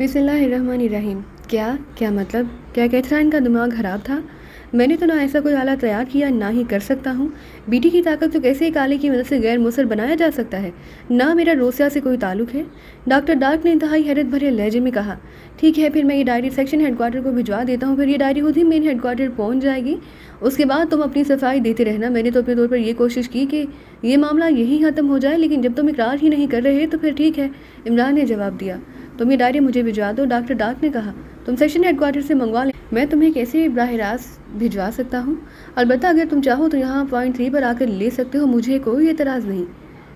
बिस्मिल्लाहिर्रहमानिर्रहीम। क्या मतलब? क्या कैथराइन का दिमाग खराब था? मैंने तो ना ऐसा कोई आला तैयार किया, ना ही कर सकता हूँ। बीटी की ताकत को कैसे एक आले की मदद से गैर मुसर बनाया जा सकता है? ना मेरा रोसिया से कोई ताल्लुक है। डॉक्टर डार्क ने इंतहाई हैरत भरे लहजे में कहा। ठीक है, फिर मैं ये डायरी सेक्शन हेडक्वार्टर को भिजवा देता हूँ, फिर ये डायरी खुद ही मेन हेडक्वार्टर पहुँच जाएगी। उसके बाद तुम अपनी सफाई देते रहना। मैंने तो अपने तौर पर यह कोशिश की कि ये मामला यहीं ख़त्म हो जाए, लेकिन जब तुम इकरार ही नहीं कर रहे तो फिर ठीक है, इमरान ने जवाब दिया। तुम ये डायरी मुझे भिजवा दो, डॉक्टर डार्क ने कहा। तुम सेक्शन हेडक्वार्टर से मंगवा लें, मैं तुम्हें कैसे बराह रास्त भिजवा सकता हूँ। अलबत्ता अगर तुम चाहो तो यहाँ पॉइंट 3 पर आकर ले सकते हो, मुझे कोई एतराज़ नहीं।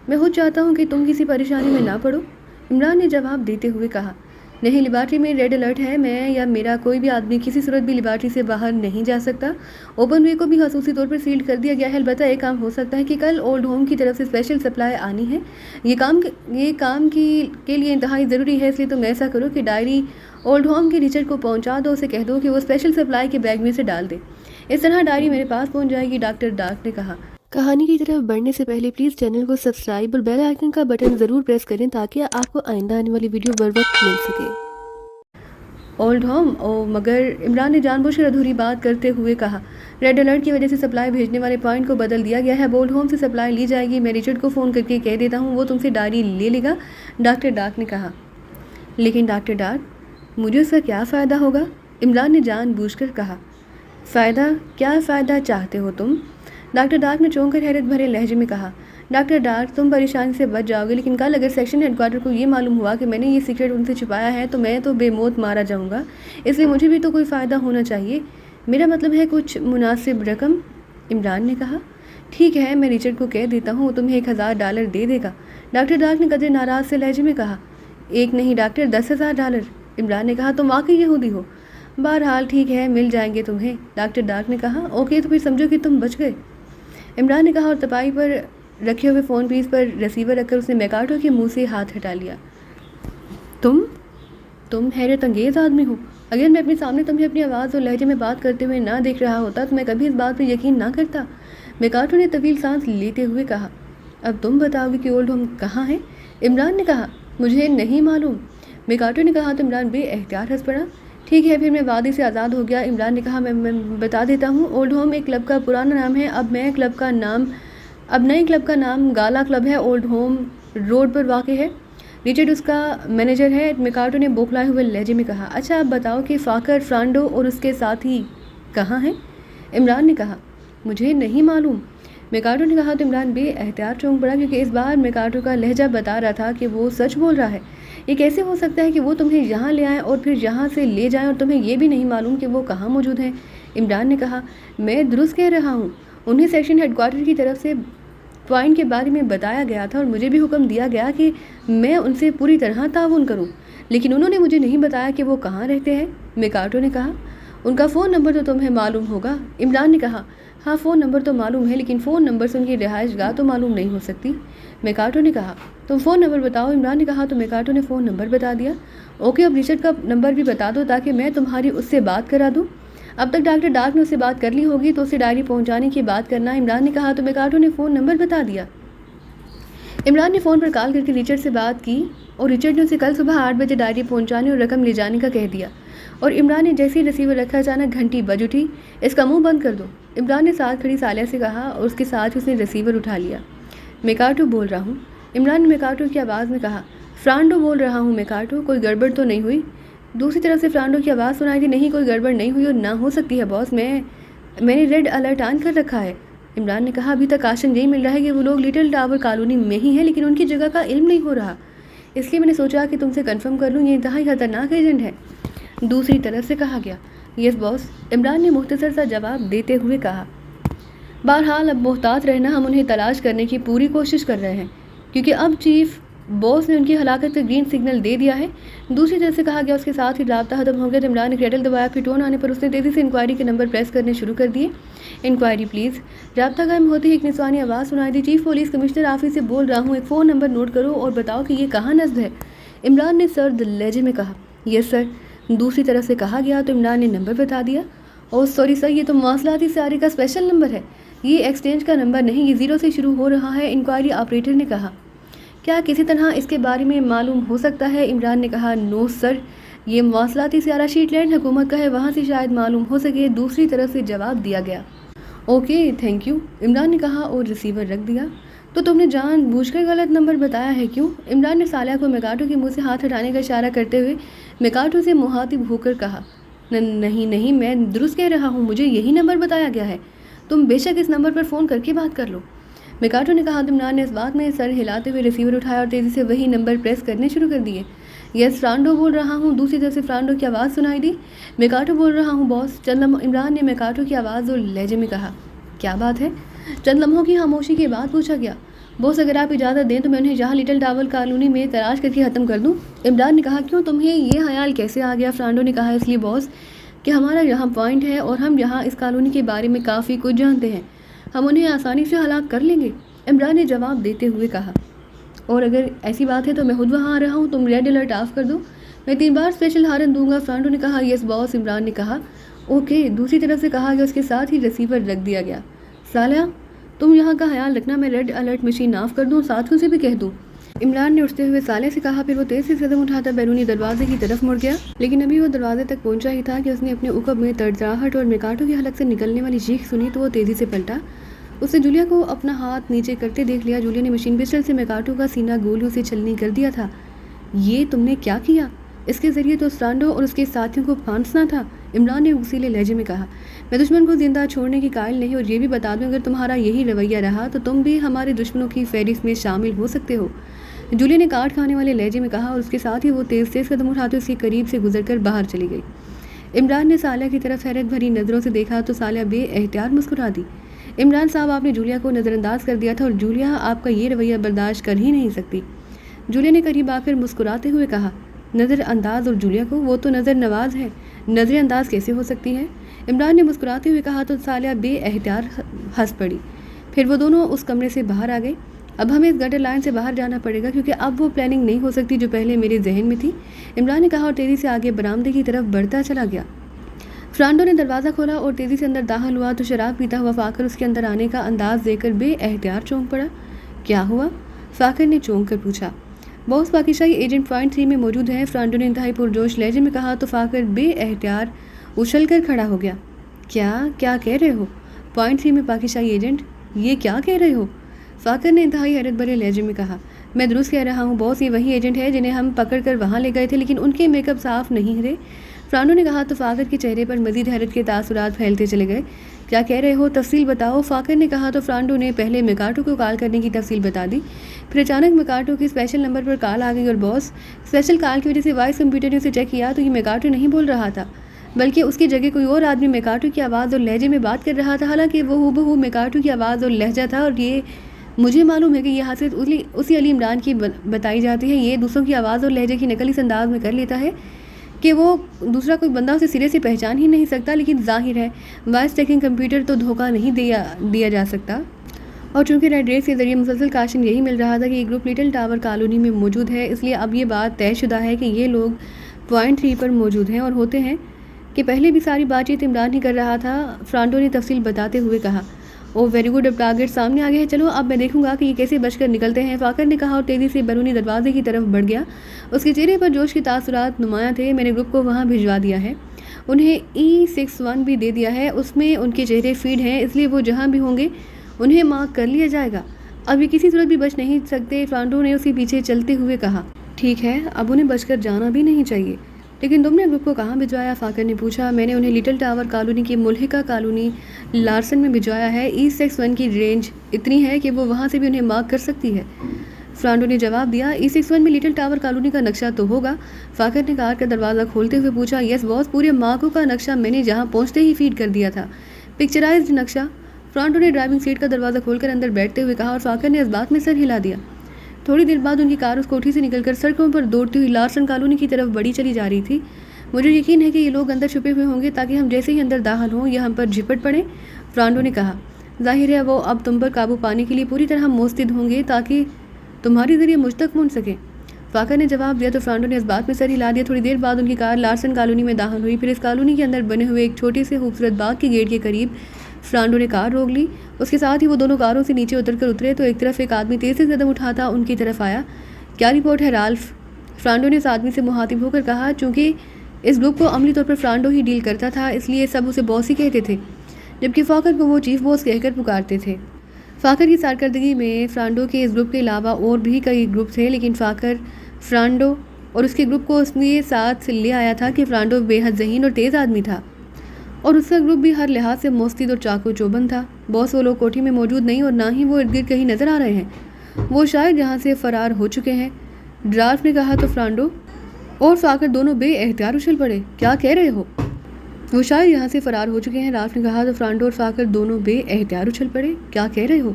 मैं खुद चाहता हूँ कि तुम किसी परेशानी में ना पड़ो, इमरान ने जवाब देते हुए कहा। नहीं, लिबार्ट्री में रेड अलर्ट है। मैं या मेरा कोई भी आदमी किसी सूरत भी लिबार्ट्री से बाहर नहीं जा सकता। ओपन वे को भी खसूसी तौर पर सील्ड कर दिया गया है। अलबत्ता एक काम हो सकता है कि कल ओल्ड होम की तरफ से स्पेशल सप्लाई आनी है। ये काम के लिए इंतहाई ज़रूरी है, इसलिए तुम ऐसा करो कि डायरी ओल्ड होम के रिचर्ड को पहुंचा दो। उसे कह दो कि वो स्पेशल सप्लाई के बैग में से डाल दे। इस तरह डायरी मेरे पास पहुंच जाएगी, डॉक्टर डार्क ने कहा। कहानी की तरफ बढ़ने से पहले प्लीज़ चैनल को सब्सक्राइब और बेल आइकन का बटन ज़रूर प्रेस करें ताकि आपको आइंदा आने वाली वीडियो बर वक्त मिल सके। Old home? मगर इमरान ने जानबूझकर अधूरी बात करते हुए कहा। रेड अलर्ट की वजह से सप्लाई भेजने वाले पॉइंट को बदल दिया गया है। ओल्ड होम से सप्लाई ली जाएगी। मैं रिचर्ड को फ़ोन करके कह देता हूँ, वो तुमसे डायरी ले लेगा, डॉक्टर डार्क ने कहा। लेकिन डॉक्टर डार्क, मुझे उसका क्या फ़ायदा होगा? इमरान ने जानबूझकर कहा। फ़ायदा? क्या फ़ायदा चाहते हो तुम? डॉक्टर डार्क ने चौंक कर हैरत भरे लहजे में कहा। डॉक्टर डार्क, तुम परेशानी से बच जाओगे, लेकिन कल अगर सेक्शन हेडक्वार्टर को ये मालूम हुआ कि मैंने ये सीक्रेट उनसे छुपाया है तो मैं तो बेमौत मारा जाऊंगा। इसलिए मुझे भी तो कोई फ़ायदा होना चाहिए। मेरा मतलब है कुछ मुनासिब रकम, इमरान ने कहा। ठीक है, मैं रिचर्ड को कह देता हूँ, तुम्हें $1000 दे देगा, डॉक्टर डार्क ने कदरे नाराज़ से लहजे में कहा। एक नहीं डॉक्टर, $10,000, इमरान ने कहा। तुम वाकई यहूदी हो। बहरहाल ठीक है, मिल जाएंगे तुम्हें, डॉक्टर डार्क ने कहा। ओके, तो फिर समझो कि तुम बच गए, इमरान ने कहा, और तपाई पर रखे हुए फ़ोन पीस पर रिसीवर रखकर उसने मैकार्टो के मुंह से हाथ हटा लिया। तुम हैरत अंगेज़ आदमी हो। अगर मैं अपने सामने तुम्हें अपनी आवाज़ और लहजे में बात करते हुए ना देख रहा होता तो मैं कभी इस बात पर यकीन ना करता, मैकार्टो ने तवील सांस लेते हुए कहा। अब तुम बताओगे कि ओल्ड होम कहाँ है? इमरान ने कहा। मुझे नहीं मालूम, मैकार्टो ने कहा तो इमरान बेएख्तियार हंस पड़ा। ठीक है, फिर मैं वादे से आज़ाद हो गया, इमरान ने कहा। मैं बता देता हूँ, ओल्ड होम एक क्लब का पुराना नाम है। अब नए क्लब का नाम गाला क्लब है। ओल्ड होम रोड पर वाक़ है। रिचर्ड उसका मैनेजर है, मैकार्टो ने बौखलाए हुए लहजे में कहा। अच्छा, अब बताओ कि फाकर फ्रांडो और उसके साथी कहाँ हैं? इमरान ने कहा। मुझे नहीं मालूम, मैकार्टो ने कहा तो इमरान बेएहतियात चौंक पड़ा, क्योंकि इस बार मैकार्टो का लहजा बता रहा था कि वो सच बोल रहा है। ये कैसे हो सकता है कि वो तुम्हें यहाँ ले आएँ और फिर यहाँ से ले जाएँ और तुम्हें ये भी नहीं मालूम कि वो कहाँ मौजूद हैं? इमरान ने कहा। मैं दुरुस्त कह रहा हूँ, उन्हें सेक्शन हेडक्वार्टर की तरफ से पॉइंट के बारे में बताया गया था और मुझे भी हुक्म दिया गया कि मैं उनसे पूरी तरह ताउन करूं, लेकिन उन्होंने मुझे नहीं बताया कि वो कहाँ रहते हैं, मैकार्टो ने कहा। उनका फ़ोन नंबर तो तुम्हें मालूम होगा, इमरान ने कहा। हाँ, फ़ोन नंबर तो मालूम है, लेकिन फ़ोन नंबर से उनकी रिहाइशगाह तो मालूम नहीं हो सकती, मैकार्टो ने कहा। तुम फ़ोन नंबर बताओ, इमरान ने कहा। तो मैकार्टो ने फ़ोन नंबर बता दिया। ओके, अब रिचर्ड का नंबर भी बता दो ताकि मैं तुम्हारी उससे बात करा दूँ। अब तक डॉक्टर डार्क ने उससे बात कर ली होगी तो उसे डायरी पहुंचाने की बात करना, इमरान ने कहा। तो मैकार्टो ने फ़ोन नंबर बता दिया। इमरान ने फ़ोन पर कॉल करके रिचर्ड से बात की और रिचर्ड ने उसे कल सुबह 8 बजे डायरी पहुंचाने और रकम ले जाने का कह दिया। और इमरान ने जैसे ही रिसीवर रखा, अचानक घंटी बज उठी। इसका मुंह बंद कर दो, इमरान ने साथ खड़ी सालिया से कहा और उसके साथ ही उसने रिसीवर उठा लिया। मैकार्टो बोल रहा हूँ, इमरान ने मैकार्टो की आवाज़ में कहा। फ्रांडो बोल रहा हूँ मैकार्टो, कोई गड़बड़ तो नहीं हुई? दूसरी तरफ से फ्रांडो की आवाज़ सुनाई थी। नहीं, कोई गड़बड़ नहीं हुई और ना हो सकती है बॉस, मैंने रेड अलर्ट ऑन कर रखा है, इमरान ने कहा। अभी तक आशंका यही मिल रहा है कि वो लोग लिटिल टावर कॉलोनी में ही हैं, लेकिन उनकी जगह का इल्म नहीं हो रहा, इसलिए मैंने सोचा कि तुमसे कंफर्म कर लूँ, ये इंतहाई खतरनाक एजेंट है, दूसरी तरफ से कहा गया। यस बॉस, इमरान ने मुख्तसर सा जवाब देते हुए कहा। बहरहाल अब मोहतात रहना, हम उन्हें तलाश करने की पूरी कोशिश कर रहे हैं, क्योंकि अब चीफ बॉस ने उनकी हलाकत का ग्रीन सिग्नल दे दिया है, दूसरी तरफ से कहा गया। उसके साथ ही राब्ता खत्म हो गया तो इमरान ने क्रेडल दबाया। फिर टोन आने पर उसने तेज़ी से इंक्वायरी के नंबर प्रेस करने शुरू कर दिए। Inquiry please. राब्ता कायम होते ही एक निस्वानी आवाज़ सुनाई दी। चीफ पुलिस कमिश्नर ऑफिस से बोल रहा हूँ, एक फ़ोन नंबर नोट करो और बताओ कि ये कहाँ नस्ब है, इमरान ने सर्द लहजे में कहा। यस सर, दूसरी तरफ से कहा गया तो इमरान ने नंबर बता दिया। ओह सॉरी सर, ये तो मवासलाती सारे का स्पेशल नंबर है, ये एक्सचेंज का नंबर नहीं, ये 0 से शुरू हो रहा है, इंक्वायरी ऑपरेटर ने कहा। क्या किसी तरह इसके बारे में मालूम हो सकता है, इमरान ने कहा। नो सर, ये मवासलाती सियारा शीटलैंड हुकूमत का है, वहाँ से शायद मालूम हो सके। दूसरी तरफ से जवाब दिया गया। ओके थैंक यू, इमरान ने कहा और रिसीवर रख दिया। तो तुमने जानबूझकर गलत नंबर बताया है क्यों? इमरान ने सालिया को मिकाटो के मुंह से हाथ हटाने का इशारा करते हुए मिकाटो से मुखातिब होकर कहा। नहीं नहीं, मैं दुरुस्त कह रहा हूँ, मुझे यही नंबर बताया गया है। तुम बेशक इस नंबर पर फ़ोन करके बात कर लो, मिकाटो ने कहा। इमरान ने इस बात में सर हिलाते हुए रिसीवर उठाया और तेज़ी से वही नंबर प्रेस करने शुरू कर दिए। यस फ्रांडो बोल रहा हूँ। दूसरी तरफ से फ्रांडो की आवाज़ सुनाई दी। मिकाटो बोल रहा हूँ बॉस। इमरान ने मिकाटो की आवाज़ और लहजे में कहा। क्या बात है? चंद लम्हों की खामोशी के बाद पूछा गया। बॉस अगर आप इजाज़त दें तो मैं उन्हें यहाँ लिटिल टावर कॉलोनी में तलाश करके ख़त्म कर दूँ। इमरान ने कहा। क्यों, तुम्हें ये ख्याल कैसे आ गया? फ्रांडो ने कहा। इसलिए बॉस कि हमारा यहाँ पॉइंट है और हम यहाँ इस कॉलोनी के बारे में काफ़ी कुछ जानते हैं, हम उन्हें आसानी से हलाक कर लेंगे, इमरान ने जवाब देते हुए कहा। और अगर ऐसी बात है तो मैं खुद वहाँ आ रहा हूँ, तुम रेड अलर्ट ऑफ कर दो, मैं 3 बार स्पेशल हारन दूंगा, फ्रांडो ने कहा। यस बॉस, इमरान ने कहा। ओके, दूसरी तरफ से कहा गया। उसके साथ ही रिसीवर रख दिया गया। सालिया तुम यहाँ का ख्याल रखना, मैं रेड अलर्ट मशीन ऑफ कर दूँ, साथियों से भी कह दूँ, इमरान ने उठते हुए सालिया से कहा। फिर वो तेज़ से कदम उठाता बैरूनी दरवाजे की तरफ मुड़ गया, लेकिन अभी वो दरवाजे तक पहुंचा ही था कि उसने अपने उकब में तड़तड़ाहट और मिकाटो की हलक से निकलने वाली चीख सुनी तो वो तेज़ी से पलटा। उसने जूलिया को अपना हाथ नीचे करते देख लिया। जूलिया ने मशीन पिस्टल से मिकाटो का सीना गोलियों से छलनी कर दिया था। ये तुमने क्या किया? इसके ज़रिए तो फ्रांडो और उसके साथियों को फांसना था, इमरान ने उसीले लहजे में कहा। मैं दुश्मन को जिंदा छोड़ने की कायल नहीं, और ये भी बता दूं अगर तुम्हारा यही रवैया रहा तो तुम भी हमारे दुश्मनों की फहरिस्त में शामिल हो सकते हो, जूलिया ने काट खाने वाले लहजे में कहा। और उसके साथ ही वो तेज़ कदम उठाते उसके करीब से गुजरकर बाहर चली गई। इमरान ने सालिया की तरफ हैरत भरी नज़रों से देखा तो सालिया बेएहतियात मुस्कुरा दी। इमरान साहब, आपने जूलिया को नज़रअंदाज कर दिया था और जूलिया आपका ये रवैया बर्दाश्त कर ही नहीं सकती, जूलिया ने करीब आकर मुस्कुराते हुए कहा। नज़रअंदाज और जूलिया को, वो तो नज़र नवाज है, नज़रअंदाज कैसे हो सकती है? इमरान ने मुस्कुराते हुए कहा तो सालिया बेएहतियात हंस पड़ी। फिर वो दोनों उस कमरे से बाहर आ गए। अब हमें इस गटर लाइन से बाहर जाना पड़ेगा क्योंकि अब वो प्लानिंग नहीं हो सकती जो पहले मेरे जहन में थी, इमरान ने कहा और तेज़ी से आगे बरामदे की तरफ बढ़ता चला गया। फ्रांडो ने दरवाज़ा खोला और तेज़ी से अंदर दाखिल हुआ तो शराब पीता हुआ फाकर उसके अंदर आने का अंदाज देकर बेएहतियात चौंक पड़ा। क्या हुआ? फाकर ने चौंक कर पूछा। बॉस पाकिस्तानी एजेंट पॉइंट 3 में मौजूद है, फ्रांडो ने इंतहाई पुरजोश लहजे में कहा तो फाकर बेएहतियात उछल कर खड़ा हो गया। क्या कह रहे हो? पॉइंट 3 में पाकिस्तानी एजेंट? ये क्या कह रहे हो? फाकर ने इंतहाई हैरत भरे लहजे में कहा। मैं दुरुस्त कह रहा हूँ बॉस, ये वही एजेंट है जिन्हें हम पकड़ कर वहाँ ले गए थे, लेकिन उनके मेकअप साफ नहीं थे, फ्रांडो ने कहा तो फाकर के चेहरे पर मजीद हैरत के तासुरात फैलते चले गए। क्या कह रहे हो, तफसील बताओ, फाकर ने कहा तो फ्रांडो ने पहले मिकाटो को कॉल करने की तफसील बता दी। फिर अचानक मिकाटो की स्पेशल नंबर पर कॉल आ गई और बॉस, स्पेशल कॉल की वजह से वॉइस कंप्यूटर ने उसे चेक किया तो ये मिकाटो नहीं बोल रहा था, बल्कि उसकी जगह कोई और आदमी मिकाटो की आवाज़ और लहजे में बात कर रहा था। हालांकि वो हूबहू मिकाटो की आवाज़ और लहजा था, और ये मुझे मालूम है कि यह हासिल उसी अली इमरान की बताई जाती है। ये दूसरों की आवाज़ और लहजे की नकल इस अंदाज में कर लेता है कि वो दूसरा कोई बंदा उसे सिरे से पहचान ही नहीं सकता, लेकिन जाहिर है वॉइस चेकिंग कंप्यूटर तो धोखा नहीं दिया जा सकता। और चूंकि रेड रेस के ज़रिए मुसलसल काशन यही मिल रहा था कि ये ग्रुप लिटिल टावर कॉलोनी में मौजूद है, इसलिए अब ये बात तयशुदा है कि ये लोग पॉइंट 3 पर मौजूद हैं और होते हैं कि पहले भी सारी बातचीत इमरान ही कर रहा था। फ्रांडो ने तफसील बताते हुए कहा। ओ वेरी गुड, अब टारगेट सामने आ गया है, चलो अब मैं देखूंगा कि ये कैसे बचकर निकलते हैं, फाकर ने कहा और तेज़ी से बैरूनी दरवाजे की तरफ बढ़ गया। उसके चेहरे पर जोश के तासुरात नुमायां थे। मैंने ग्रुप को वहाँ भिजवा दिया है, उन्हें E61 भी दे दिया है, उसमें उनके चेहरे फीड हैं, इसलिए वो जहाँ भी होंगे उन्हें मार्क कर लिया जाएगा। अब ये किसी सूरत भी बच नहीं सकते, फ्रांडो ने उसके पीछे चलते हुए कहा। ठीक है, अब उन्हें बचकर जाना भी नहीं चाहिए, लेकिन तुमने ग्रुप को कहाँ भिजवाया? फाकर ने पूछा। मैंने उन्हें लिटिल टावर कॉलोनी की मुल्हिका कॉलोनी लार्सन में भिजवाया है। E61 की रेंज इतनी है कि वो वहाँ से भी उन्हें मार्क कर सकती है, फ्रांडो ने जवाब दिया। E61 में लिटिल टावर कॉलोनी का नक्शा तो होगा, फाकर ने कार का दरवाज़ा खोलते हुए पूछा। यस बॉस, पूरे मार्कों का नक्शा मैंने जहाँ पहुँचते ही फीड कर दिया था, पिक्चराइज्ड नक्शा, फ्रांडो ने ड्राइविंग सीट का दरवाज़ा खोलकर अंदर बैठते हुए कहा और फाकर ने इस बात में सर हिला दिया। थोड़ी देर बाद उनकी कार उस कोठी से निकलकर सड़कों पर दौड़ती हुई लार्सन कॉलोनी की तरफ बढ़ी चली जा रही थी। मुझे यकीन है कि ये लोग अंदर छुपे हुए होंगे ताकि हम जैसे ही अंदर दाखिल हों या हम पर झिपट पड़े, फ्रांडो ने कहा। जाहिर है वो अब तुम पर काबू पाने के लिए पूरी तरह मुस्तैद होंगे ताकि तुम्हारे ज़रिए मुझ तक पहुँच सके, फाकर ने जवाब दिया तो फ्रांडो ने इस बात में सर हिला दिया। थोड़ी देर बाद उनकी कार लार्सन कॉलोनी में दाखिल हुई। फिर इस कॉलोनी के अंदर बने हुए एक छोटे से खूबसूरत बाग के गेट के करीब फ्रांडो ने कार रोक ली। उसके साथ ही वो दोनों कारों से नीचे उतरकर उतरे तो एक तरफ एक आदमी तेज़ से कदम उठाता उनकी तरफ आया। क्या रिपोर्ट है राल्फ? फ्रांडो ने उस आदमी से मुखातिब होकर कहा। चूँकि इस ग्रुप को अमली तौर पर फ्रांडो ही डील करता था, इसलिए सब उसे बॉस ही कहते थे, जबकि फाकर को वो चीफ बॉस कहकर पुकारते थे। फाकर की कारकर्दगी में फ्रांडो के इस ग्रुप के अलावा और भी कई ग्रुप थे, लेकिन फाकर फ्रांडो और उसके ग्रुप को उसने साथ ले आया था कि फ्रांडो बेहद ज़हीन और तेज़ आदमी था और उसका ग्रुप भी हर लिहाज से मुस्तैद और चाकू चौबंद था। बॉस वो लोग कोठी में मौजूद नहीं और ना ही वो इर्द गिर्द कहीं नज़र आ रहे हैं, वो शायद यहाँ से फ़रार हो चुके हैं। ड्राल्फ ने कहा तो फ्रांडो और फाकर दोनों बेएहतियात उछल पड़े। क्या कह रहे हो? वो शायद यहाँ से फ़रार हो चुके हैं, राल्फ ने कहा तो फ्रांडो और फाकर दोनों बेएहतियात उछल पड़े। क्या कह रहे हो?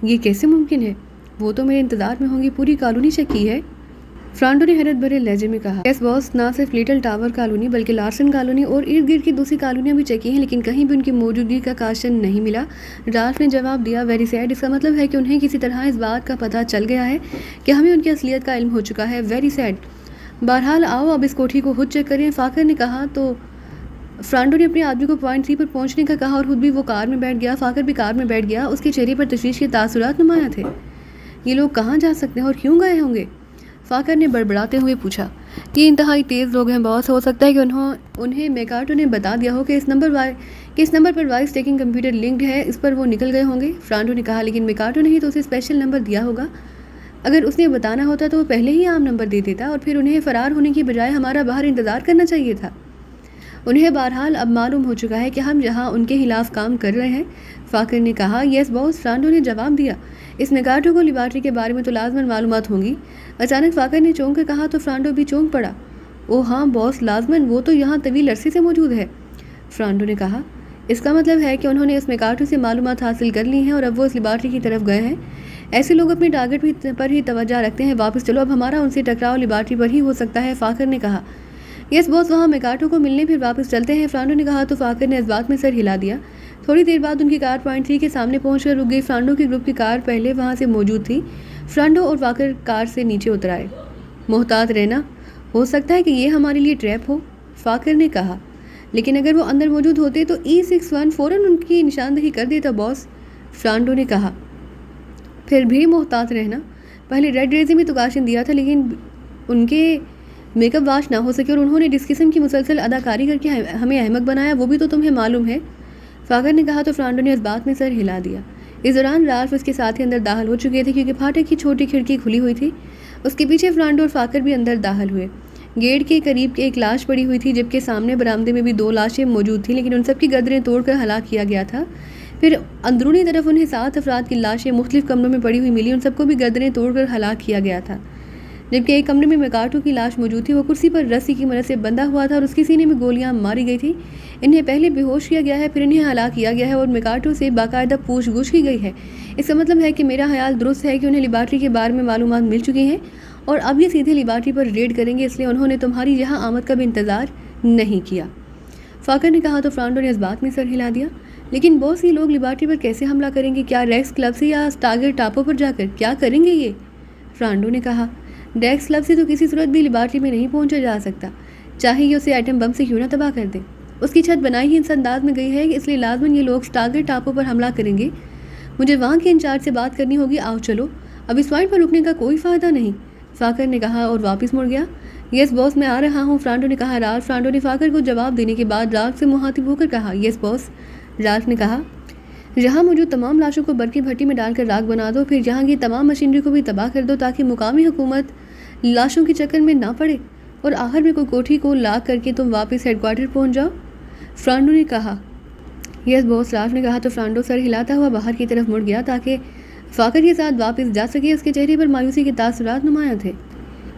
ये कैसे मुमकिन है? वो तो मेरे इंतज़ार में होंगी, पूरी कॉलोनी चेकी है। फ्रांडो ने हैरत भरे लहजे में कहा, यस बॉस, ना सिर्फ लिटिल टावर कॉलोनी बल्कि लार्सन कॉलोनी और इर्द गिर्द की दूसरी कॉलोनियाँ भी चेकी हैं, लेकिन कहीं भी उनकी मौजूदगी का काशन नहीं मिला। राल्फ ने जवाब दिया, वेरी सैड। इसका मतलब है कि उन्हें किसी तरह इस बात का पता चल गया है कि हमें उनकी असलियत का इल्म हो चुका है। Very sad. बहरहाल आओ अब इस कोठी को खुद चेक करें, फाकर ने कहा तो फ्रांडो ने अपने आदमी को पॉइंट 3 पर पहुंचने का कहा और खुद भी वो कार में बैठ गया। फाकर भी कार में बैठ गया, उसके चेहरे पर तशवीश के तासुरात नुमाया थे। ये लोग कहाँ जा सकते हैं और क्यों गए होंगे? फाकर ने बड़बड़ाते हुए पूछा। ये इंतहाई तेज़ लोग हैं बॉस, हो सकता है कि उन्हें मैकार्टो ने बता दिया हो कि इस नंबर पर वॉइस टेकिंग कंप्यूटर लिंक्ड है, इस पर वो निकल गए होंगे। फ्रांडो ने कहा, लेकिन मैकार्टो ने ही तो उसे स्पेशल नंबर दिया होगा। अगर उसने बताना होता तो वो पहले ही आम नंबर दे देता और फिर उन्हें फ़रार होने की बजाय हमारा बाहर इंतज़ार करना चाहिए था। उन्हें बहरहाल अब मालूम हो चुका है कि हम यहाँ उनके खिलाफ काम कर रहे हैं, फाकर ने कहा। यस बॉस, फ्रांडो ने जवाब दिया। इस मैकार्टो को लिबार्टी के बारे में तो लाजमन मालूमात होंगी। अचानक फाकर ने चौंक कर कहा तो फ्रांडो भी चौंक पड़ा। ओह हाँ बॉस, लाजमन, वो तो यहाँ तवील अरसे से मौजूद है, फ्रांडो ने कहा। इसका मतलब है कि उन्होंने इस मैकार्टो से मालूमात हासिल कर ली हैं और अब वो इस लिबार्टी की तरफ गए हैं। ऐसे लोग अपने टारगेट पर ही तवज्जो रखते हैं। वापस चलो, अब हमारा उनसे टकराव लिबार्टी पर ही हो सकता है, फाकर ने कहा। यस बॉस, वहाँ मैकार्टो को मिलने फिर वापस चलते हैं, फ्रांडो ने कहा तो फाकर ने इस बात में सर हिला दिया। थोड़ी देर बाद उनकी कार पॉइंट 3 के सामने पहुंचकर रुक गई। फ्रांडो के ग्रुप की कार पहले वहां से मौजूद थी। फ्रांडो और फाकर कार से नीचे उतर आए। मोहतात रहना, हो सकता है कि ये हमारे लिए ट्रैप हो, फाकर ने कहा। लेकिन अगर वो अंदर मौजूद होते तो E61 फ़ौरन उनकी निशानदेही कर देता बॉस, फ्रांडो ने कहा। फिर भी मोहतात रहना। पहले रेड रेजी में तो काशन दिया था, लेकिन उनके मेकअप वाश ना हो सके और उन्होंने जिस किस्म की मुसलसल अदाकारी करके हमें अहमक बनाया वो भी तो तुम्हें मालूम है, फाकर ने कहा तो फ्रांडो ने इस बात में सर हिला दिया। इस दौरान राल्फ उसके साथ ही अंदर दाखिल हो चुके थे क्योंकि फाटक की छोटी खिड़की खुली हुई थी। उसके पीछे फ्रांडो और फाकर भी अंदर दाखिल हुए। गेट के करीब एक लाश पड़ी हुई थी, जबकि सामने बरामदे में भी 2 लाशें मौजूद थीं, लेकिन उन सब की गदरें तोड़कर हलाक किया गया था। फिर अंदरूनी तरफ उन्हें 7 अफराद की लाशें मुख्तलिफ कमरों में पड़ी हुई मिली, उन सबको भी गदरें तोड़कर हलाक किया गया था। जबकि एक कमरे में मैकार्टो की लाश मौजूद थी, वो कुर्सी पर रस्सी की मदद से बंधा हुआ था और उसके सीने में गोलियां मारी गई थी। इन्हें पहले बेहोश किया गया है, फिर इन्हें हलाक किया गया है और मैकार्टो से बाकायदा पूछगछ की गई है। इसका मतलब है कि मेरा ख्याल दुरुस्त है कि उन्हें लिबार्टी के बारे में मालूमात मिल चुकी हैं और अब ये सीधे लिबार्टी पर रेड करेंगे, इसलिए उन्होंने तुम्हारी यहाँ आमद का भी इंतज़ार नहीं किया, फाकर ने कहा तो फ्रांडो ने इस बात में सर हिला दिया। लेकिन बॉस, ये लोग लिबार्टी पर कैसे हमला करेंगे? क्या रेक्स क्लब से या स्टारगेट टापू पर जाकर? क्या करेंगे ये? फ्रांडो ने कहा। रेक्स क्लब से तो किसी सूरत भी लिबार्टी में नहीं पहुंचा जा सकता, चाहे ये उसे एटम बम से क्यों ना तबाह कर दे। उसकी छत बनाई ही इस अंदाज में गई है, इसलिए लाजमन ये लोग स्टारगेट टापू पर हमला करेंगे। मुझे वहाँ के इंचार्ज से बात करनी होगी। आओ चलो, अब इस पॉइंट पर रुकने का कोई फ़ायदा नहीं, फाकर ने कहा और वापस मुड़ गया। यस बॉस, मैं आ रहा हूँ, फ्रांडो ने कहा। राल्फ, फ्रांडो ने फाकर को जवाब देने के बाद राल्फ से मुखातिब होकर कहा। यस बॉस, राल्फ ने कहा। यहाँ मौजूद तमाम लाशों को बर्फ की भट्टी में डालकर राख बना दो, फिर यहाँ की तमाम मशीनरी को भी तबाह कर दो ताकि मुकामी हुकूमत लाशों के चक्कर में ना पड़े और आखिर में कोई कोठी को लाक करके तुम वापस हेडक्वार्टर पहुँच जाओ, फ्रांडो ने कहा। यस बॉस, राल्फ ने कहा तो फ्रांडो सर हिलाता हुआ बाहर की तरफ मुड़ गया ताकि फाकर के साथ वापस जा सके। उसके चेहरे पर मायूसी के तासुरात नुमाया थे।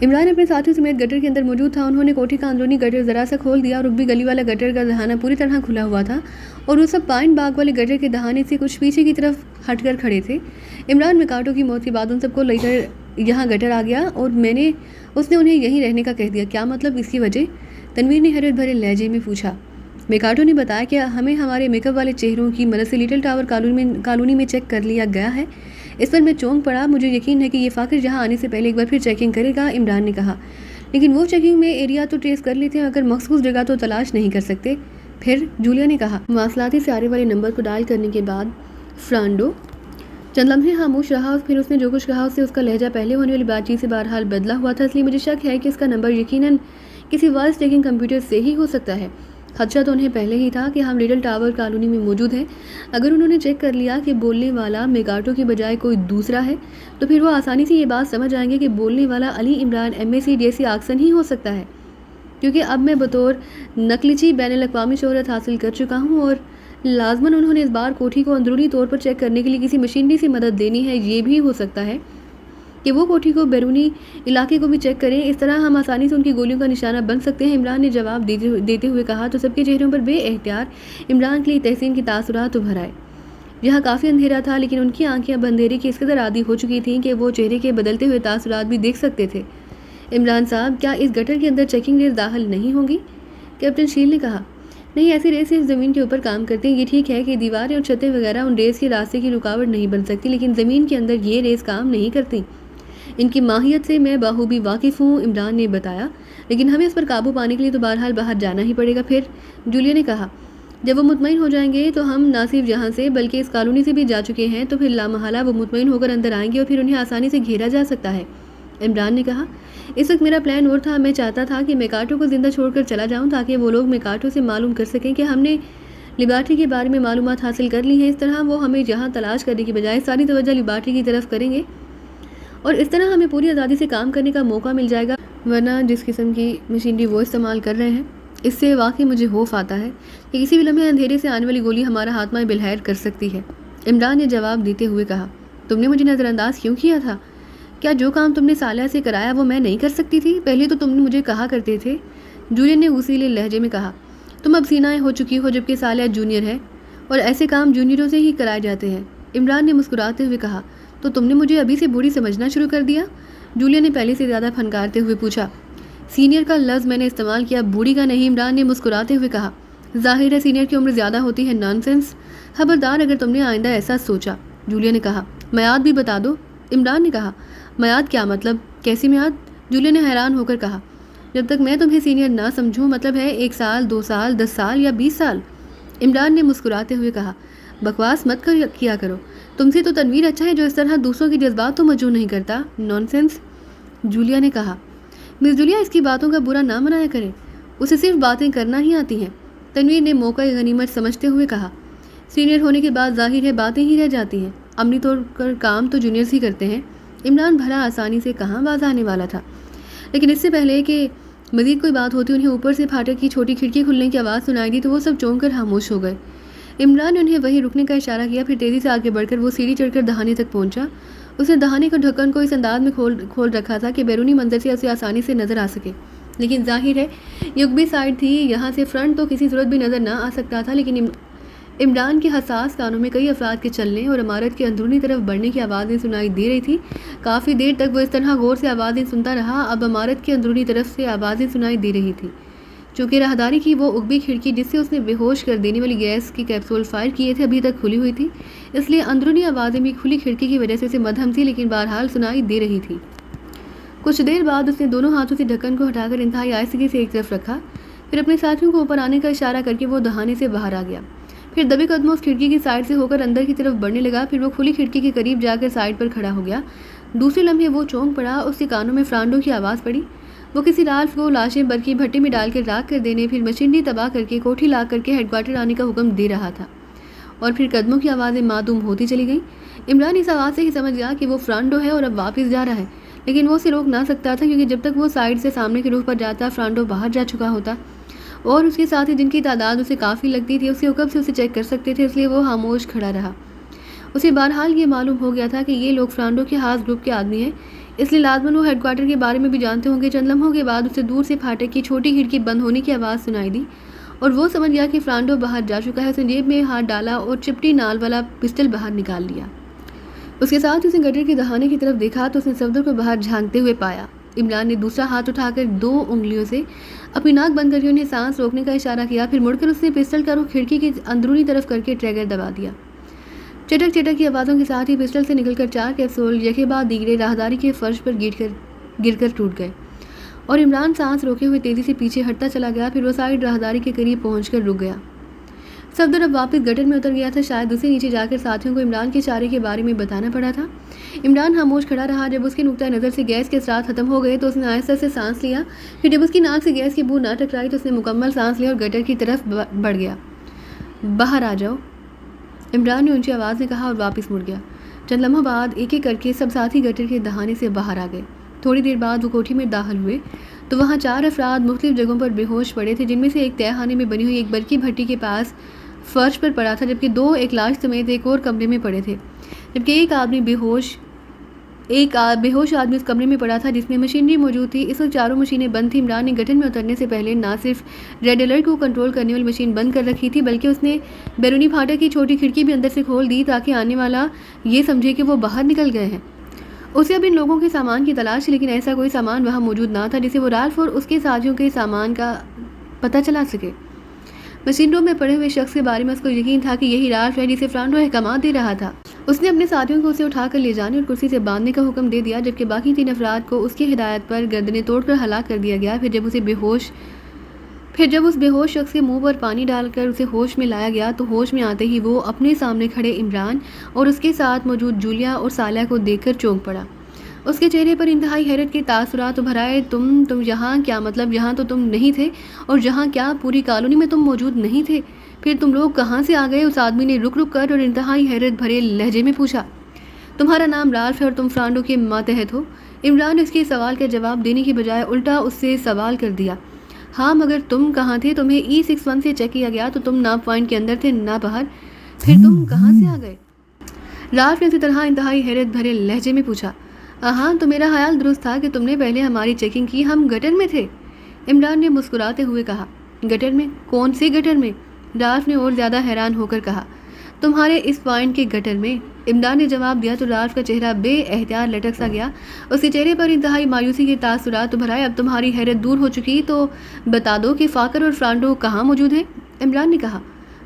इमरान अपने साथियों समेत गटर के अंदर मौजूद था। उन्होंने कोठी का अंदरूनी गटर ज़रा सा खोल दिया। रुकबी गली वाला गटर का दहाना पूरी तरह खुला हुआ था और वो सब पाइन बाग वाले गटर के दहाने से कुछ पीछे की तरफ हटकर खड़े थे। इमरान मैकार्टो की मौत के बाद उन सबको लेकर यहाँ गटर आ गया और उसने उन्हें यहीं रहने का कह दिया। क्या मतलब, इसकी वजह? तनवीर ने हैरत भरे लहजे में पूछा। मैकार्टो ने बताया कि हमें हमारे मेकअप वाले चेहरों की मदद से लिटिल टावर कॉलोनी में चेक कर लिया गया है। इस पर मैं चौंक पड़ा। मुझे यकीन है कि ये फाकर यहाँ आने से पहले एक बार फिर चेकिंग करेगा, इमरान ने कहा। लेकिन वो चेकिंग में एरिया तो ट्रेस कर लेते हैं, अगर मखसूस जगह तो तलाश नहीं कर सकते। फिर जूलिया ने कहा। मवासलाती सियारे वाले नंबर को डायल करने के बाद फ्रांडो चंद लम्हे खामोश रहा और फिर उसने जो कुछ कहा उससे उसका लहजा पहले होने वाली बातचीत से बहरहाल बदला हुआ था, इसलिए मुझे शक है कि इसका नंबर यकीनन किसी वॉइस चेकिंग कंप्यूटर से ही हो सकता है। खदशा तो उन्हें पहले ही था कि हम लिटिल टावर कॉलोनी में मौजूद हैं। अगर उन्होंने चेक कर लिया कि बोलने वाला मेगाटो की बजाय कोई दूसरा है तो फिर वो आसानी से ये बात समझ आएंगे कि बोलने वाला अली इमरान MAC जैसी आक्सन ही हो सकता है, क्योंकि अब मैं बतौर नकलिची बैनुल-अक़वामी शोहरत हासिल कर चुका हूँ और लाजमन उन्होंने इस बार कोठी को अंदरूनी तौर पर चेक करने के लिए किसी मशीनरी से मदद लेनी है। ये भी हो सकता है कि वो कोठी को बैरूनी इलाके को भी चेक करें। इस तरह हम आसानी से उनकी गोलियों का निशाना बन सकते हैं। इमरान ने जवाब देते हुए कहा तो सबके चेहरों पर बेएहतियात इमरान के लिए तहसीन की तासुरात उभर आए। यहाँ काफ़ी अंधेरा था, लेकिन उनकी आंखें अब अंधेरे की इस कदर आदी हो चुकी थीं कि वो चेहरे के बदलते हुए तासुरात भी देख सकते थे। इमरान साहब, क्या इस गटर के अंदर चेकिंग रेस दाखिल नहीं होंगी? कैप्टन शील ने कहा। नहीं, ऐसी रेस सिर्फ ज़मीन के ऊपर काम करती हैं। ये ठीक है कि दीवारें और छतें वगैरह उन रेस के रास्ते की रुकावट नहीं बन सकती, लेकिन ज़मीन के अंदर ये रेस काम नहीं करती। इनकी माहियत से मैं बाखूबी वाकिफ़ हूँ, इमरान ने बताया, लेकिन हमें इस पर काबू पाने के लिए तो बहरहाल बाहर जाना ही पड़ेगा। फिर जूलिया ने कहा, जब वो मुतमईन हो जाएंगे तो हम ना सिर्फ यहाँ से बल्कि इस कॉलोनी से भी जा चुके हैं, तो फिर लामहला वो मुतमईन होकर अंदर आएंगे और फिर उन्हें आसानी से घेरा जा सकता है। इमरान ने कहा, इस वक्त मेरा प्लान और था। मैं चाहता था कि मेकाटो को ज़िंदा छोड़कर चला जाऊँ ताकि वो लोग मेकाटो से मालूम कर सकें कि हमने लिबार्टी के बारे में मालूमात हासिल कर ली हैं। इस तरह वो हमें यहाँ तलाश करने की बजाय सारी तवज्जो लिबार्टी की तरफ करेंगे और इस तरह हमें पूरी आज़ादी से काम करने का मौका मिल जाएगा। वरना जिस किस्म की मशीनरी वो इस्तेमाल कर रहे हैं, इससे वाकई मुझे खौफ आता है कि किसी भी लम्हे अंधेरे से आने वाली गोली हमारा हाथमा बिलहैर कर सकती है। इमरान ने जवाब देते हुए कहा, तुमने मुझे नज़रअंदाज क्यों किया था? क्या जो काम तुमने सालिया से कराया वो मैं नहीं कर सकती थी? पहले तो तुमने मुझे कहा करते थे। जूलियन ने उसीले लहजे में कहा, तुम अब सीनाएँ हो चुकी हो जबकि सालिया जूनियर है और ऐसे काम जूनियरों से ही कराए जाते हैं। इमरान ने मुस्कुराते हुए कहा, तो तुमने मुझे अभी से बूढ़ी समझना शुरू कर दिया? जूलिया ने पहले से ज़्यादा फनकारते हुए पूछा। सीनियर का लफ्ज़ मैंने इस्तेमाल किया, बूढ़ी का नहीं, इमरान ने मुस्कुराते हुए कहा। जाहिर है सीनियर की उम्र ज़्यादा होती है। नॉनसेंस, खबरदार अगर तुमने आइंदा ऐसा सोचा। जूलिया ने कहा। मयाद भी बता दो, इमरान ने कहा। मयाद क्या मतलब? कैसी मयाद? जूलिया ने हैरान होकर कहा। जब तक मैं तुम्हें सीनियर ना समझूं, मतलब है 1 साल, 2 साल, 10 साल या 20 साल। इमरान ने मुस्कुराते हुए कहा। बकवास मत किया करो, तुमसे तो तनवीर अच्छा है जो इस तरह दूसरों के जज्बात तो मजबूर नहीं करता। नॉनसेंस, जूलिया ने कहा। मिस जूलिया, इसकी बातों का बुरा ना मनाया करें, उसे सिर्फ बातें करना ही आती हैं, तनवीर ने मौका गनीमत समझते हुए कहा। सीनियर होने के बाद जाहिर है बातें ही रह जाती हैं, अमली तौर पर काम तो जूनियर्स ही करते हैं। इमरान भला आसानी से कहाँ बाज आने वाला था, लेकिन इससे पहले कि मज़ीद कोई बात होती उन्हें ऊपर से फाटक की छोटी खिड़की खुलने की आवाज़ सुनाई दी तो वो सब चौंक कर खामोश हो गए। इमरान ने उन्हें वहीं रुकने का इशारा किया, फिर तेज़ी से आगे बढ़कर वो सीढ़ी चढ़कर दहाने तक पहुंचा। उसने दहाने का ढक्कन को इस अंदाज में खोल रखा था कि बैरूनी मंजर से उसे आसानी से नज़र आ सके, लेकिन जाहिर है युगबी साइड थी, यहाँ से फ्रंट तो किसी सूरत भी नज़र ना आ सकता था। लेकिन इमरान के हसास कानों में कई अफराद के चलने और इमारत के अंदरूनी तरफ बढ़ने की आवाज़ें सुनाई दे रही थी। काफ़ी देर तक वो इस तरह गौर से आवाज़ें सुनता रहा। अब इमारत के अंदरूनी तरफ से आवाज़ें सुनाई दे रही थी। चूँकि राहदारी की वो उगबी खिड़की जिससे उसने बेहोश कर देने वाली गैस की कैप्सूल फायर किए थे अभी तक खुली हुई थी, इसलिए अंदरूनी आवाज़ें भी खुली खिड़की की वजह से उसे मध्यम थी, लेकिन बहरहाल सुनाई दे रही थी। कुछ देर बाद उसने दोनों हाथों से ढक्कन को हटाकर इंतहाई आहिस्तगी से एक तरफ रखा, फिर अपने साथियों को ऊपर आने का इशारा करके वो दहाने से बाहर आ गया। फिर दबे कदमों उस खिड़की की साइड से होकर अंदर की तरफ बढ़ने लगा। फिर वो खुली खिड़की के करीब जाकर साइड पर खड़ा हो गया। दूसरे लम्हे वो चौंक पड़ा, उसके कानों में फ्रांडो की आवाज़ पड़ी। वो किसी राल्फ को लाशें बरकी भट्टी में डालकर राख कर देने, फिर मशीनरी तबाह करके कोठी ला करके हेडक्वार्टर आने का हुक्म दे रहा था। और फिर कदमों की आवाज़ें मादूम होती चली गईं। इमरान इस आवाज़ से ही समझ गया कि वो फ्रांडो है और अब वापस जा रहा है, लेकिन वो उसे रोक ना सकता था क्योंकि जब तक वो साइड से सामने के रुख पर जाता फ्रांडो बाहर जा चुका होता और उसके साथ ही जिनकी तादाद उसे काफ़ी लगती थी उसके हुक्म से उसे चेक कर सकते थे, इसलिए वो खामोश खड़ा रहा। उसे बहरहाल ये मालूम हो गया था कि ये लोग फ्रांडो के खास ग्रुप के आदमी हैं, इसलिए लाजमन वो हेडक्वार्टर के बारे में भी जानते होंगे। चंद लम्हों के बाद उसे दूर से फाटक की छोटी खिड़की बंद होने की आवाज़ सुनाई दी और वो समझ गया कि फ्रांडो बाहर जा चुका है। उसने जेब में हाथ डाला और चिपटी नाल वाला पिस्टल बाहर निकाल लिया। उसके साथ उसने गटर के दहाने की तरफ देखा तो उसने सफदर को बाहर झांकते हुए पाया। इमरान ने दूसरा हाथ उठाकर 2 उंगलियों से अपनी नाक बंद करके उन्हें सांस रोकने का इशारा किया। फिर मुड़कर उसने पिस्टल का रुख खिड़की की अंदरूनी तरफ करके ट्रिगर दबा दिया। चटक चटक की आवाज़ों के साथ ही पिस्टल से निकलकर 4 कैप्सूल यके बाद दीगरे राहदारी के फर्श पर गिरकर टूट गए और इमरान सांस रोके हुए तेज़ी से पीछे हटता चला गया। फिर वो साइड राहदारी के करीब पहुंचकर रुक गया। صفدر اب واپس گٹر میں اتر گیا تھا، شاید اسے نیچے جا کر ساتھیوں کو عمران کے اشارے کے بارے میں بتانا پڑا تھا۔ عمران خاموش کھڑا رہا۔ جب اس کے نقطۂ نظر سے گیس کے اثرات ختم ہو گئے تو اس نے آہستہ سے سانس لیا، پھر جب اس کی ناک سے گیس کی بو نہ ٹکرائی تو اس نے مکمل سانس لیا اور گٹر کی طرف بڑھ گیا۔ باہر آ جاؤ، عمران نے اونچی آواز میں کہا اور واپس مڑ گیا۔ چند لمحوں بعد ایک ایک کر کے سب ساتھی گٹر کے دہانے سے باہر آ گئے۔ تھوڑی دیر بعد وہ کوٹھی میں داخل ہوئے تو وہاں 4 افراد مختلف جگہوں پر بے ہوش پڑے تھے، جن میں سے ایک تہہ خانے میں بنی ہوئی ایک برقی بھٹی کے پاس فرش پر پڑا تھا، جبکہ 2 ایک لاش سمیت ایک اور کمرے میں پڑے تھے، جبکہ ایک بے ہوش آدمی اس کمرے میں پڑا تھا جس میں مشینری موجود تھی۔ اس وقت چاروں مشینیں بند تھیں۔ عمران نے گٹر میں اترنے سے پہلے نہ صرف ریڈ الرٹ کو کنٹرول کرنے والی مشین بند کر رکھی تھی، بلکہ اس نے بیرونی پھاٹک کی چھوٹی کھڑکی بھی اندر سے کھول دی تاکہ آنے والا یہ سمجھے کہ وہ باہر نکل گئے ہیں۔ اسے اب ان لوگوں کے سامان کی تلاش تھی، لیکن ایسا کوئی سامان وہاں موجود نہ تھا جسے وہ رالف اور اس کے ساتھیوں کے سامان کا پتہ چلا سکے۔ مشین روم میں پڑے ہوئے شخص کے بارے میں اس کو یقین تھا کہ یہی رالف ہے جسے فرانڈو احکامات دے رہا تھا۔ اس نے اپنے ساتھیوں کو اسے اٹھا کر لے جانے اور کرسی سے باندھنے کا حکم دے دیا، جبکہ باقی 3 افراد کو اس کی ہدایت پر گردنیں توڑ کر ہلاک کر دیا گیا۔ پھر جب اس بے ہوش شخص کے منہ پر پانی ڈال کر اسے ہوش میں لایا گیا تو ہوش میں آتے ہی وہ اپنے سامنے کھڑے عمران اور اس کے ساتھ موجود جولیا اور صالحہ کو دیکھ کر چونک پڑا۔ اس کے چہرے پر انتہائی حیرت کے تاثرات ابھر آئے۔ تم یہاں کیا مطلب؟ یہاں تو تم نہیں تھے، اور یہاں کیا پوری کالونی میں تم موجود نہیں تھے؟ پھر تم لوگ کہاں سے آ گئے؟ اس آدمی نے رک کر اور انتہائی حیرت بھرے لہجے میں پوچھا۔ تمہارا نام رالف ہے اور تم فرانڈو کے ماتحت ہو؟ عمران نے اس کے سوال کا جواب دینے کی بجائے الٹا اس سے سوال کر دیا۔ ہاں، مگر تم کہاں تھے؟ تمہیں E61 سے چیک کیا گیا تو تم ناپ پوائنٹ کے اندر تھے، نہ باہر۔ پھر تم کہاں سے آ گئے؟ رالف نے اسی طرح انتہائی حیرت بھرے لہجے میں پوچھا۔ ہاں، تو میرا خیال درست تھا کہ تم نے پہلے ہماری چیکنگ کی، ہم گٹر میں تھے، عمران نے مسکراتے ہوئے کہا۔ گٹر میں؟ کون سے گٹر میں؟ رالف نے اور زیادہ حیران ہو کر کہا۔ تمہارے اس پوائنٹ کے گٹر میں، عمران نے جواب دیا تو رالف کا چہرہ بے احتیاط لٹک سا گیا۔ اس کے چہرے پر انتہائی مایوسی کے تاثرات ابھر آئے۔ اب تمہاری حیرت دور ہو چکی تو بتا دو کہ فاکر اور فرانڈو کہاں موجود ہیں؟ عمران نے کہا۔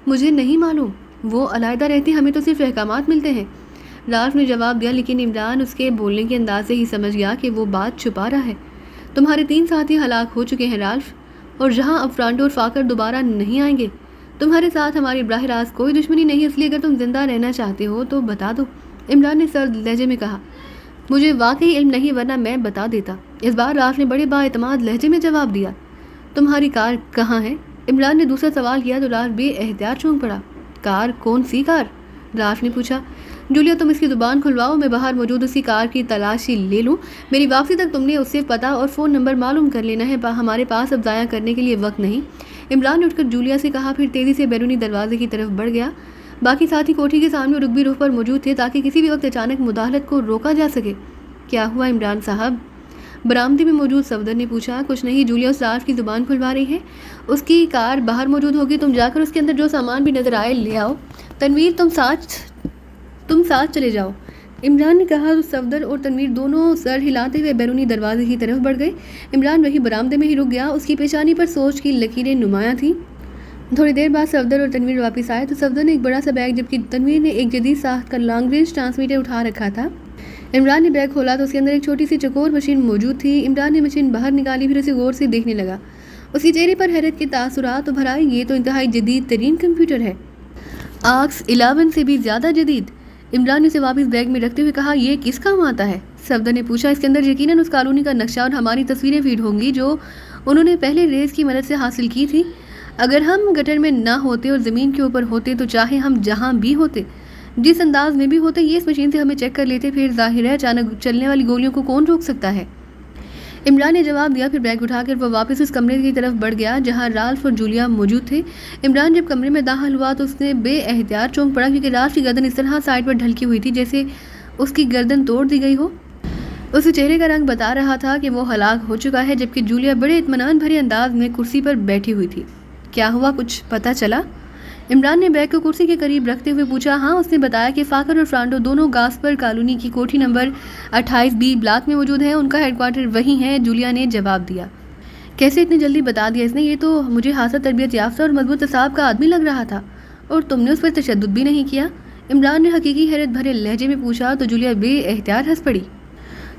مجھے نہیں معلوم، وہ علیحدہ رہتے، ہمیں تو صرف احکامات ملتے ہیں، رالف نے جواب دیا، لیکن عمران اس کے بولنے کے انداز سے ہی سمجھ گیا کہ وہ بات چھپا رہا ہے۔ تمہارے 3 ساتھی ہلاک ہو چکے ہیں رالف، اور جہاں اب فرانڈو اور فاکر دوبارہ نہیں آئیں گے۔ تمہارے ساتھ ہماری براہ راست کوئی دشمنی نہیں، اس لیے اگر تم زندہ رہنا چاہتے ہو تو بتا دو، عمران نے سرد لہجے میں کہا۔ مجھے واقعی علم نہیں، ورنہ میں بتا دیتا، اس بار رالف نے بڑے با اعتماد لہجے میں جواب دیا۔ تمہاری کار کہاں ہے؟ عمران نے دوسرا سوال کیا تو رالف بے احتیاط چونک پڑا۔ کار؟ کون سی کار؟ رالف نے پوچھا۔ جولیا، تم اس کی زبان کھلواؤ، میں باہر موجود اسی کار کی تلاشی لے لوں۔ میری واپسی تک تم نے اس سے پتہ اور فون نمبر معلوم کر لینا ہے، ہمارے پاس اب ضائع کرنے کے لیے وقت نہیں، عمران نے اٹھ کر جولیا سے کہا، پھر تیزی سے بیرونی دروازے کی طرف بڑھ گیا۔ باقی ساتھی کوٹھی کے سامنے رکبی رخ پر موجود تھے تاکہ کسی بھی وقت اچانک مداخلت کو روکا جا سکے۔ کیا ہوا عمران صاحب؟ برآمدے میں موجود صفدر نے پوچھا۔ کچھ نہیں، جولیا اس رالف کی زبان کھلوا رہی ہے، اس کی کار باہر موجود ہوگی، تم جا کر اس کے اندر جو سامان بھی نظر آئے لے آؤ۔ تنویر، تم ساتھ چلے جاؤ، عمران نے کہا تو صفدر اور تنویر دونوں سر ہلاتے ہوئے بیرونی دروازے کی طرف بڑھ گئے۔ عمران وہی برآمدے میں ہی رک گیا، اس کی پیشانی پر سوچ کی لکیریں نمایاں تھیں۔ تھوڑی دیر بعد صفدر اور تنویر واپس آئے تو صفدر نے ایک بڑا سا بیگ جبکہ تنویر نے ایک جدید ساخت کا لانگ رینج ٹرانسمیٹر اٹھا رکھا تھا۔ عمران نے بیگ کھولا تو اس کے اندر ایک چھوٹی سی چکور مشین موجود تھی۔ عمران نے مشین باہر نکالی، پھر اسے غور سے دیکھنے لگا۔ اس کے چہرے پر حیرت کے تاثرات ابھر آئے۔ یہ تو انتہائی جدید ترین کمپیوٹر ہے، آرکس 11 سے بھی زیادہ جدید، عمران نے اسے واپس بیگ میں رکھتے ہوئے کہا۔ یہ کس کام آتا ہے؟ صفدر نے پوچھا۔ اس کے اندر یقیناً اس کالونی کا نقشہ اور ہماری تصویریں فیڈ ہوں گی جو انہوں نے پہلے ریز کی مدد سے حاصل کی تھی۔ اگر ہم گٹر میں نہ ہوتے اور زمین کے اوپر ہوتے تو چاہے ہم جہاں بھی ہوتے، جس انداز میں بھی ہوتے، یہ اس مشین سے ہمیں چیک کر لیتے۔ پھر ظاہر ہے اچانک چلنے والی گولیوں کو کون روک سکتا ہے؟ عمران نے جواب دیا۔ پھر بیگ اٹھا کر وہ واپس اس کمرے کی طرف بڑھ گیا جہاں رالف اور جولیا موجود تھے۔ عمران جب کمرے میں داخل ہوا تو اس نے بے احتیاط چونک پڑا کیونکہ رالف کی گردن اس طرح سائڈ پر ڈھلکی ہوئی تھی جیسے اس کی گردن توڑ دی گئی ہو۔ اس کے چہرے کا رنگ بتا رہا تھا کہ وہ ہلاک ہو چکا ہے، جبکہ جولیا بڑے اطمینان بھرے انداز میں کرسی پر بیٹھی ہوئی تھی۔ کیا ہوا، کچھ پتہ چلا؟ عمران نے بیگ کو کرسی کے قریب رکھتے ہوئے پوچھا۔ ہاں، اس نے بتایا کہ فاکر اور فرانڈو دونوں گاسپر کالونی کی کوٹھی نمبر 28B بلاک میں موجود ہیں، ان کا ہیڈ کوارٹر وہی ہے، جولیا نے جواب دیا۔ کیسے اتنی جلدی بتا دیا اس نے؟ یہ تو مجھے حاصل تربیت یافتہ اور مضبوط اعصاب کا آدمی لگ رہا تھا، اور تم نے اس پر تشدد بھی نہیں کیا، عمران نے حقیقی حیرت بھرے لہجے میں پوچھا تو جولیا بے احتیاط ہنس پڑی۔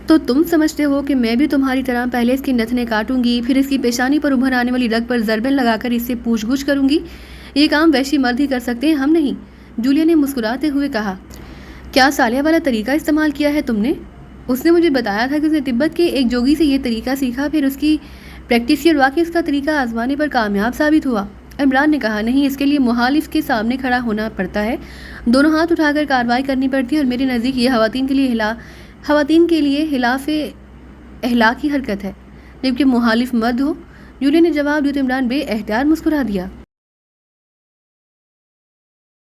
تو تم سمجھتے ہو کہ میں بھی تمہاری طرح پہلے اس کی نتنیں کاٹوں گی، پھر اس کی پیشانی پر ابھر آنے والی رگ پر ضربیں لگا کر اس سے پوچھ گچھ کروں گی، یہ کام وحشی مرد ہی کر سکتے ہیں، ہم نہیں۔ جولیا نے مسکراتے ہوئے کہا، کیا سالیہ والا طریقہ استعمال کیا ہے تم نے؟ اس نے مجھے بتایا تھا کہ اس نے تبت کے ایک جوگی سے یہ طریقہ سیکھا، پھر اس کی پریکٹیشیر واقعی اس کا طریقہ آزمانے پر کامیاب ثابت ہوا۔ عمران نے کہا، نہیں، اس کے لیے مخالف کے سامنے کھڑا ہونا پڑتا ہے، دونوں ہاتھ اٹھا کر کارروائی کرنی پڑتی ہے، اور میرے نزدیک یہ خواتین کے لیے خلاف اخلاقی حرکت ہے، جبکہ مخالف مرد ہو۔ جولیا نے جواب دیا تو عمران بے اختیار مسکرا دیا۔